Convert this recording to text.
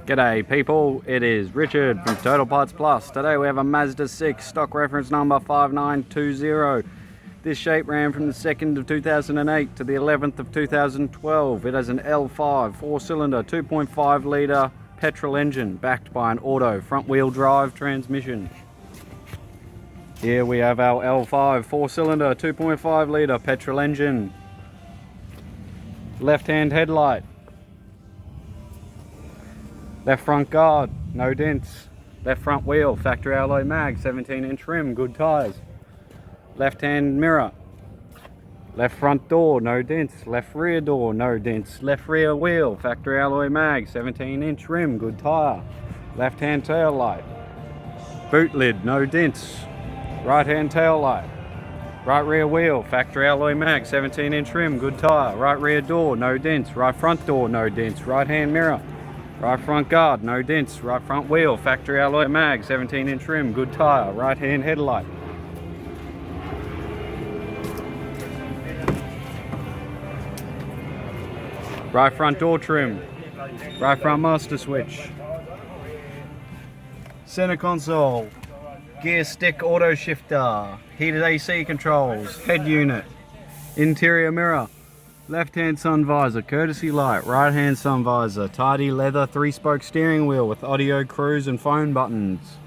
G'day people, it is Richard from Total Parts Plus. Today we have a Mazda 6, stock reference number 5920. This shape ran from the 2nd of 2008 to the 11th of 2012. It has an L5 4-cylinder 2.5 litre petrol engine backed by an auto front wheel drive transmission. Here we have our L5 4-cylinder 2.5 litre petrol engine. Left hand headlight. Left front guard, no dents. Left front wheel, factory alloy mag, 17-inch rim, good tyres. Left hand mirror. Left front door, no dents. Left rear door, no dents. Left rear wheel, factory alloy mag, 17-inch rim, good tyre. Left hand tail light. Boot lid, no dents. Right hand tail light. Right rear wheel, factory alloy mag, 17-inch rim, good tyre. Right rear door, no dents. Right front door, no dents. Right hand mirror. Right front guard, no dents. Right front wheel, factory alloy mag, 17-inch rim, good tyre. Right hand headlight. Right front door trim. Right front master switch. Center console. Gear stick auto shifter. Heated AC controls. Head unit. Interior mirror. Left hand sun visor, courtesy light, right hand sun visor, tidy leather 3-spoke steering wheel with audio, cruise and phone buttons.